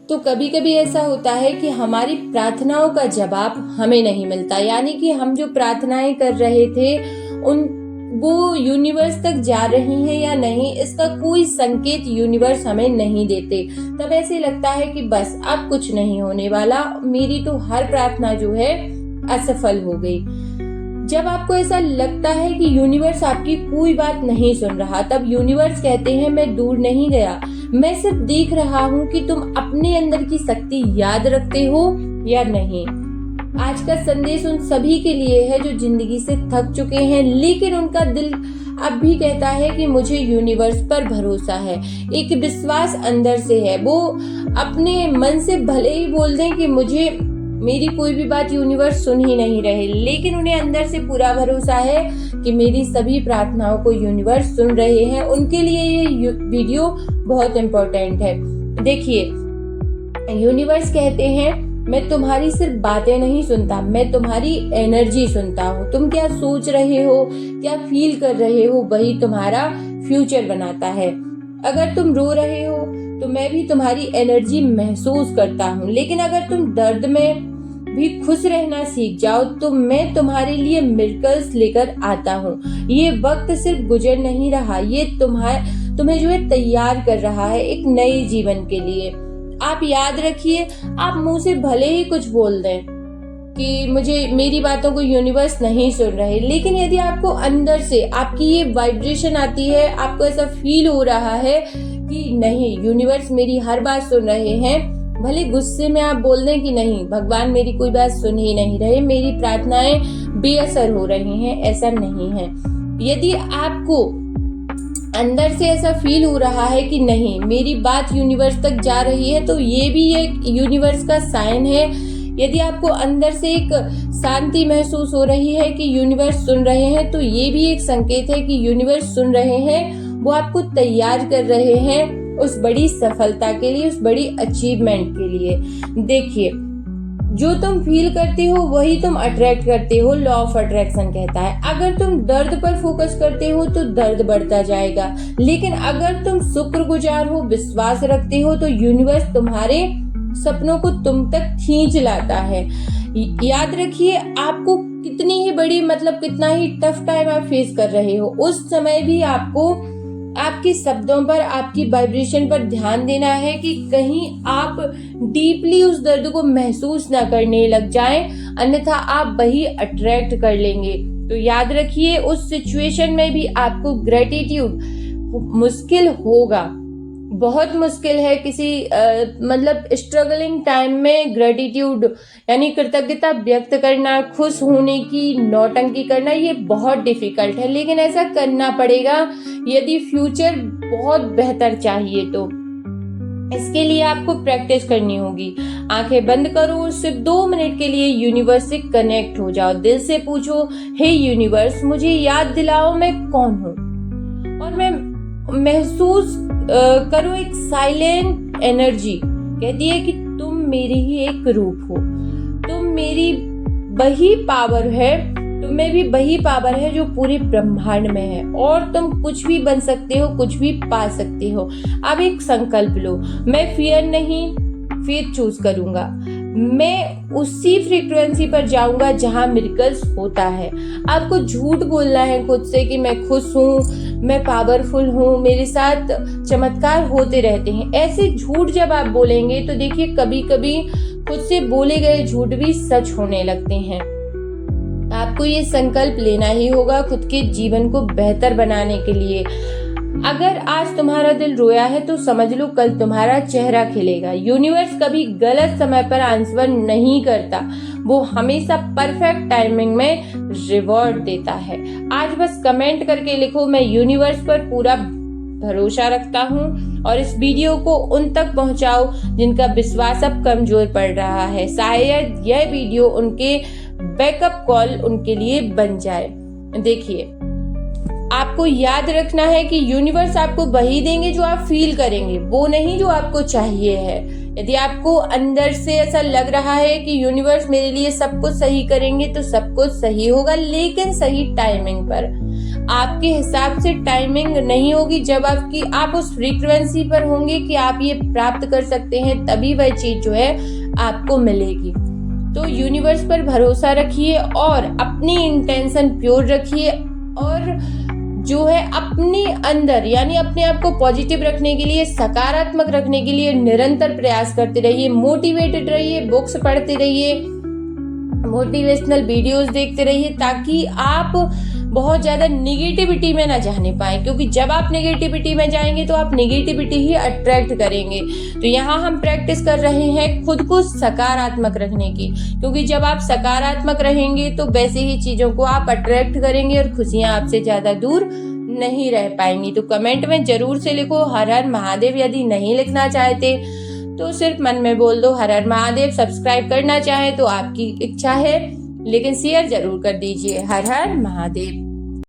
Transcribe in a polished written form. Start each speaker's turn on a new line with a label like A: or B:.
A: तो कभी कभी ऐसा होता है कि हमारी प्रार्थनाओं का जवाब हमें नहीं मिलता, यानी कि हम जो प्रार्थनाएं कर रहे थे वो यूनिवर्स तक जा रही हैं या नहीं, इसका कोई संकेत यूनिवर्स हमें नहीं देते। तब ऐसे लगता है कि बस अब कुछ नहीं होने वाला, मेरी तो हर प्रार्थना जो है असफल हो गई। जब आपको ऐसा लगता है कि यूनिवर्स आपकी कोई बात नहीं सुन रहा, तब यूनिवर्स कहते हैं मैं दूर नहीं गया, मैं सिर्फ देख रहा हूँ कि तुम अपने अंदर की शक्ति याद रखते हो या नहीं। आज का संदेश उन सभी के लिए है जो जिंदगी से थक चुके हैं, लेकिन उनका दिल अब भी कहता है कि मुझे यूनिवर्स पर भरोसा है। एक विश्वास अंदर से है। वो अपने मन से भले ही बोल दें कि मेरी कोई भी बात यूनिवर्स सुन ही नहीं रहे, लेकिन उन्हें अंदर से पूरा भरोसा है कि मेरी सभी प्रार्थनाओं को यूनिवर्स सुन रहे हैं। उनके लिए ये वीडियो बहुत इम्पोर्टेंट है। देखिए, यूनिवर्स कहते हैं मैं तुम्हारी सिर्फ बातें नहीं सुनता, मैं तुम्हारी एनर्जी सुनता हूँ। तुम क्या सोच रहे हो, क्या फील कर रहे हो, वही तुम्हारा फ्यूचर बनाता है। अगर तुम रो रहे हो तो मैं भी तुम्हारी एनर्जी महसूस करता हूँ, लेकिन अगर तुम दर्द में भी खुश रहना सीख जाओ तो मैं तुम्हारे लिए मिरेकल्स लेकर आता हूँ। ये वक्त सिर्फ गुजर नहीं रहा, ये तुम्हें जो है तैयार कर रहा है एक नए जीवन के लिए। आप याद रखिए, आप मुंह से भले ही कुछ बोल दें कि मेरी बातों को यूनिवर्स नहीं सुन रहे, लेकिन यदि आपको अंदर से आपकी ये वाइब्रेशन आती है, आपको ऐसा फील हो रहा है कि नहीं, यूनिवर्स मेरी हर बात सुन रहे हैं, भले गुस्से में आप बोल दें कि नहीं, भगवान मेरी कोई बात सुन ही नहीं रहे, मेरी प्रार्थनाएं बेअसर हो रही हैं, ऐसा नहीं है। यदि आपको अंदर से ऐसा फील हो रहा है कि नहीं, मेरी बात यूनिवर्स तक जा रही है, तो ये भी एक यूनिवर्स का साइन है। यदि आपको अंदर से एक शांति महसूस हो रही है कि यूनिवर्स सुन रहे हैं, तो ये भी एक संकेत है कि यूनिवर्स सुन रहे हैं, वो आपको तैयार कर रहे हैं उस बड़ी सफलता के लिए, उस बड़ी अचीवमेंट के लिए। देखिए, जो तुम फील करते हो वही तुम अट्रैक्ट करते हो, लॉ ऑफ अट्रैक्शन कहता है। अगर तुम दर्द पर फोकस करते हो तो दर्द बढ़ता जाएगा, लेकिन अगर तुम शुक्रगुजार हो, विश्वास रखते हो, तो यूनिवर्स तुम्हारे सपनों को तुम तक खींच लाता है। याद रखिए, आपको कितनी ही बड़ी कितना ही टफ टाइम आप फेस कर रहे हो, उस समय भी आपको आपके शब्दों पर, आपकी वाइब्रेशन पर ध्यान देना है कि कहीं आप डीपली उस दर्द को महसूस ना करने लग जाएं, अन्यथा आप वही अट्रैक्ट कर लेंगे। तो याद रखिए, उस सिचुएशन में भी आपको ग्रेटिट्यूड मुश्किल होगा, बहुत मुश्किल है। किसी स्ट्रगलिंग टाइम में ग्रेटिट्यूड यानी कृतज्ञता व्यक्त करना, खुश होने की नौटंकी करना, ये बहुत डिफिकल्ट है, लेकिन ऐसा करना पड़ेगा यदि फ्यूचर बहुत बेहतर चाहिए तो। इसके लिए आपको प्रैक्टिस करनी होगी। आंखें बंद करो और सिर्फ 2 मिनट के लिए यूनिवर्स से कनेक्ट हो जाओ। दिल से पूछो, हे यूनिवर्स, मुझे याद दिलाओ मैं कौन हूँ, और मैं महसूस करो एक साइलेंट एनर्जी कहती है कि तुम मेरी ही एक रूप हो, तुम मेरी वही पावर है, तुम में भी वही पावर है जो पूरे ब्रह्मांड में है, और तुम कुछ भी बन सकते हो, कुछ भी पा सकते हो। अब एक संकल्प लो, मैं फियर नहीं, फेथ चूज करूंगा। मैं उसी फ्रीक्वेंसी पर जाऊंगा जहां मिरेकल्स होता है। आपको झूठ बोलना है खुद से कि मैं खुश हूँ, मैं पावरफुल हूँ, मेरे साथ चमत्कार होते रहते हैं। ऐसे झूठ जब आप बोलेंगे तो देखिए, कभी कभी खुद से बोले गए झूठ भी सच होने लगते हैं। आपको ये संकल्प लेना ही होगा खुद के जीवन को बेहतर बनाने के लिए। अगर आज तुम्हारा दिल रोया है तो समझ लो कल तुम्हारा चेहरा खिलेगा। यूनिवर्स कभी गलत समय पर आंसर नहीं करता, वो हमेशा परफेक्ट टाइमिंग में रिवॉर्ड देता है। आज बस कमेंट करके लिखो, मैं यूनिवर्स पर पूरा भरोसा रखता हूँ, और इस वीडियो को उन तक पहुँचाओ जिनका विश्वास अब कमजोर पड़ रहा है। शायद यह वीडियो उनके बैकअप कॉल उनके लिए बन जाए। देखिए, आपको याद रखना है कि यूनिवर्स आपको वही देंगे जो आप फील करेंगे, वो नहीं जो आपको चाहिए है। यदि आपको अंदर से ऐसा लग रहा है कि यूनिवर्स मेरे लिए सब कुछ सही करेंगे, तो सब कुछ सही होगा, लेकिन सही टाइमिंग पर। आपके हिसाब से टाइमिंग नहीं होगी। जब आप उस फ्रीक्वेंसी पर होंगे कि आप ये प्राप्त कर सकते हैं, तभी वह चीज जो है आपको मिलेगी। तो यूनिवर्स पर भरोसा रखिए और अपनी इंटेंशन प्योर रखिए, और जो है अपने अंदर यानी अपने आप को पॉजिटिव रखने के लिए, सकारात्मक रखने के लिए निरंतर प्रयास करते रहिए। मोटिवेटेड रहिए, बुक्स पढ़ते रहिए, मोटिवेशनल वीडियोस देखते रहिए, ताकि आप बहुत ज़्यादा निगेटिविटी में ना जाने पाए, क्योंकि जब आप निगेटिविटी में जाएंगे तो आप निगेटिविटी ही अट्रैक्ट करेंगे। तो यहाँ हम प्रैक्टिस कर रहे हैं खुद को सकारात्मक रखने की, क्योंकि जब आप सकारात्मक रहेंगे तो वैसे ही चीज़ों को आप अट्रैक्ट करेंगे और खुशियाँ आपसे ज़्यादा दूर नहीं रह पाएंगी। तो कमेंट में जरूर से लिखो हर हर महादेव। यदि नहीं लिखना चाहते तो सिर्फ मन में बोल दो हर हर महादेव। सब्सक्राइब करना चाहे तो आपकी इच्छा है, लेकिन शेयर जरूर कर दीजिए। हर हर महादेव।